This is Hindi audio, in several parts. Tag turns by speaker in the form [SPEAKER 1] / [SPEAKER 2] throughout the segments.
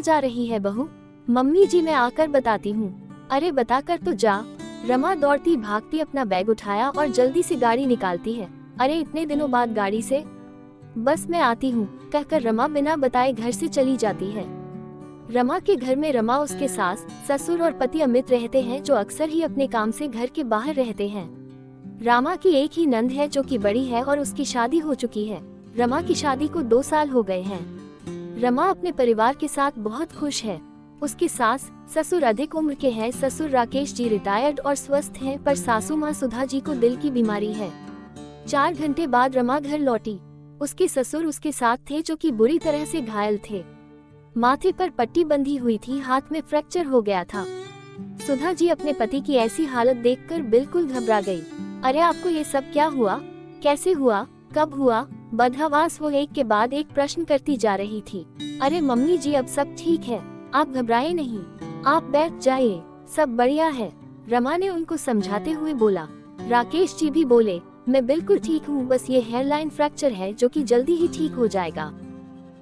[SPEAKER 1] जा रही है बहू? मम्मी जी मैं आकर बताती हूँ। अरे बताकर तो जा। रमा दौड़ती भागती अपना बैग उठाया और जल्दी से गाड़ी निकालती है। अरे इतने दिनों बाद गाड़ी से? बस मैं आती हूँ कहकर रमा बिना बताए घर से चली जाती है। रमा के घर में रमा, उसके सास, ससुर और पति अमित रहते हैं, जो अक्सर ही अपने काम से घर के बाहर रहते हैं। रमा की एक ही नंद है जो कि बड़ी है और उसकी शादी हो चुकी है। रमा की शादी को 2 साल हो गए हैं। रमा अपने परिवार के साथ बहुत खुश है। उसके सास ससुर अधिक उम्र के हैं। ससुर राकेश जी रिटायर्ड और स्वस्थ हैं, पर सासू माँ सुधा जी को दिल की बीमारी है। 4 घंटे बाद रमा घर लौटी। उसके ससुर उसके साथ थे, जो कि बुरी तरह से घायल थे। माथे पर पट्टी बंधी हुई थी, हाथ में फ्रैक्चर हो गया था। सुधा जी अपने पति की ऐसी हालत देखकर बिल्कुल घबरा गई। अरे आपको ये सब क्या हुआ? कैसे हुआ? कब हुआ? बदहवास वो एक के बाद एक प्रश्न करती जा रही थी। अरे मम्मी जी अब सब ठीक है, आप घबराए नहीं, आप बैठ जाइए, सब बढ़िया है, रमा ने उनको समझाते हुए बोला। राकेश जी भी बोले, मैं बिल्कुल ठीक हूँ, बस ये हेयरलाइन फ्रैक्चर है जो कि जल्दी ही ठीक हो जाएगा।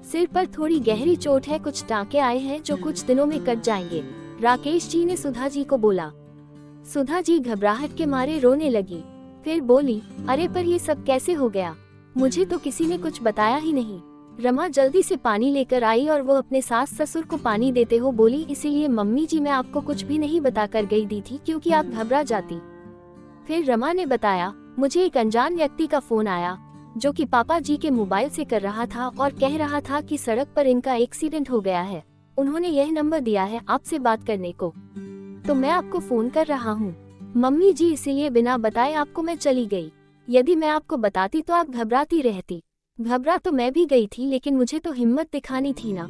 [SPEAKER 1] सिर पर थोड़ी गहरी चोट है, कुछ टाँके आए हैं जो कुछ दिनों में कट जाएंगे, राकेश जी ने सुधा जी को बोला। सुधा जी घबराहट के मारे रोने लगी, फिर बोली, अरे पर ये सब कैसे हो गया? मुझे तो किसी ने कुछ बताया ही नहीं। रमा जल्दी से पानी लेकर आई और वो अपने सास ससुर को पानी देते हो बोली, इसीलिए मम्मी जी मैं आपको कुछ भी नहीं बताकर गई दी थी क्योंकि आप घबरा जाती। फिर रमा ने बताया, मुझे एक अनजान व्यक्ति का फोन आया जो कि पापा जी के मोबाइल से कर रहा था और कह रहा था कि सड़क पर इनका एक्सीडेंट हो गया है। उन्होंने यह नंबर दिया है आपसे बात करने को, तो मैं आपको फोन कर रहा हूँ। मम्मी जी इसीलिए बिना बताए आपको मैं चली गई। यदि मैं आपको बताती तो आप घबराती रहती। घबरा तो मैं भी गई थी, लेकिन मुझे तो हिम्मत दिखानी थी ना।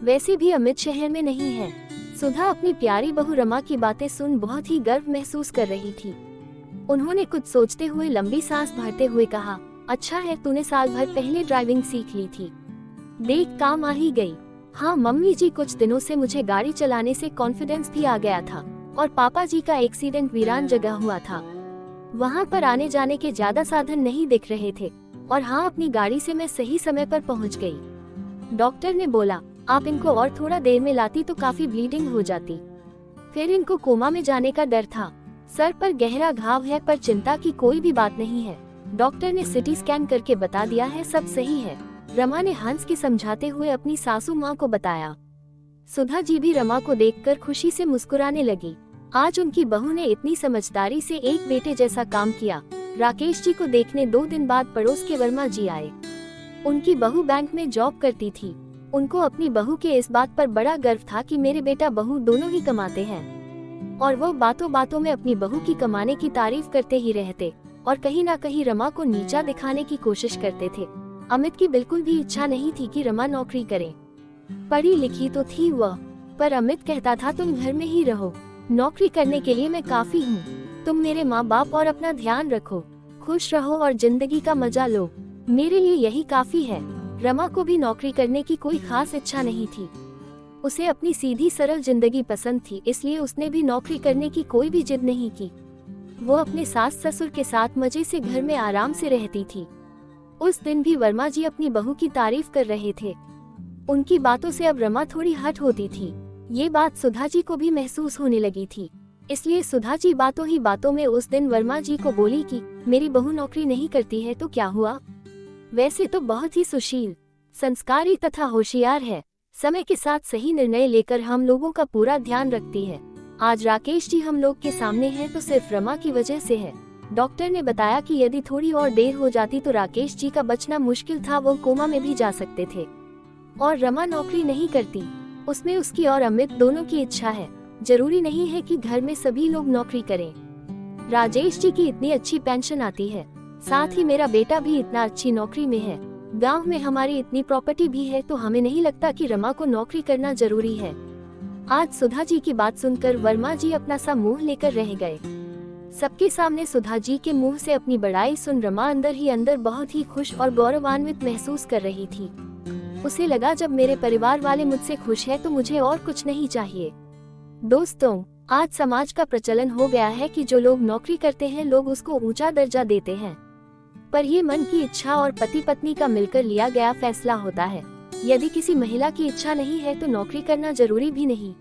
[SPEAKER 1] वैसे भी अमित शहर में नहीं है। सुधा अपनी प्यारी बहू रमा की बातें सुन बहुत ही गर्व महसूस कर रही थी। उन्होंने कुछ सोचते हुए लंबी सांस भरते हुए कहा, अच्छा है तूने साल भर पहले ड्राइविंग सीख ली थी, देख काम आ ही गई। हाँ मम्मी जी, कुछ दिनों से मुझे गाड़ी चलाने से कॉन्फिडेंस भी आ गया था और पापा जी का एक्सीडेंट वीरान जगह हुआ था। वहाँ पर आने जाने के ज्यादा साधन नहीं दिख रहे थे और हाँ अपनी गाड़ी से मैं सही समय पर पहुँच गई। डॉक्टर ने बोला, आप इनको और थोड़ा देर में लाती तो काफी ब्लीडिंग हो जाती। फिर इनको कोमा में जाने का डर था। सर पर गहरा घाव है, पर चिंता की कोई भी बात नहीं है। डॉक्टर ने सिटी स्कैन करके बता दिया है, सब सही है। रमा ने हंस के समझाते हुए अपनी सासू माँ को बताया। सुधा जी भी रमा को देखकर खुशी से मुस्कुराने लगी। आज उनकी बहू ने इतनी समझदारी से एक बेटे जैसा काम किया। राकेश जी को देखने 2 दिन बाद पड़ोस के वर्मा जी आए। उनकी बहू बैंक में जॉब करती थी। उनको अपनी बहू के इस बात पर बड़ा गर्व था कि मेरे बेटा बहू दोनों ही कमाते हैं, और वो बातों बातों में अपनी बहू की कमाने की तारीफ करते ही रहते और कहीं ना कहीं रमा को नीचा दिखाने की कोशिश करते थे। अमित की बिल्कुल भी इच्छा नहीं थी कि रमा नौकरी करे। पढ़ी लिखी तो थी वह, पर अमित कहता था तुम घर में ही रहो, नौकरी करने के लिए मैं काफी हूँ, तुम मेरे माँ बाप और अपना ध्यान रखो, खुश रहो और जिंदगी का मजा लो, मेरे लिए यही काफी है। रमा को भी नौकरी करने की कोई खास इच्छा नहीं थी। उसे अपनी सीधी सरल जिंदगी पसंद थी, इसलिए उसने भी नौकरी करने की कोई भी जिद नहीं की। वो अपने सास ससुर के साथ मजे से घर में आराम से रहती थी। उस दिन भी वर्मा जी अपनी बहू की तारीफ कर रहे थे। उनकी बातों से अब रमा थोड़ी हट होती थी। ये बात सुधा जी को भी महसूस होने लगी थी, इसलिए सुधा जी बातों ही बातों में उस दिन वर्मा जी को बोली कि मेरी बहू नौकरी नहीं करती है तो क्या हुआ, वैसे तो बहुत ही सुशील, संस्कारी तथा होशियार है, समय के साथ सही निर्णय लेकर हम लोगों का पूरा ध्यान रखती है। आज राकेश जी हम लोग के सामने हैं तो सिर्फ रमा की वजह से है। डॉक्टर ने बताया कि यदि थोड़ी और देर हो जाती तो राकेश जी का बचना मुश्किल था, वो कोमा में भी जा सकते थे। और रमा नौकरी नहीं करती, उसमें उसकी और अमित दोनों की इच्छा है। जरूरी नहीं है कि घर में सभी लोग नौकरी करें। राजेश जी की इतनी अच्छी पेंशन आती है, साथ ही मेरा बेटा भी इतना अच्छी नौकरी में है, गांव में हमारी इतनी प्रॉपर्टी भी है, तो हमें नहीं लगता कि रमा को नौकरी करना जरूरी है। आज सुधा जी की बात सुनकर वर्मा जी अपना सा मुंह लेकर रह गए। सबके सामने सुधा जी के मुंह से अपनी बड़ाई सुन रमा अंदर ही अंदर बहुत ही खुश और गौरवान्वित महसूस कर रही थी। उसे लगा जब मेरे परिवार वाले मुझसे खुश हैं तो मुझे और कुछ नहीं चाहिए। दोस्तों, आज समाज का प्रचलन हो गया है कि जो लोग नौकरी करते हैं लोग उसको ऊंचा दर्जा देते हैं, पर ये मन की इच्छा और पति पत्नी का मिलकर लिया गया फैसला होता है। यदि किसी महिला की इच्छा नहीं है तो नौकरी करना जरूरी भी नहीं।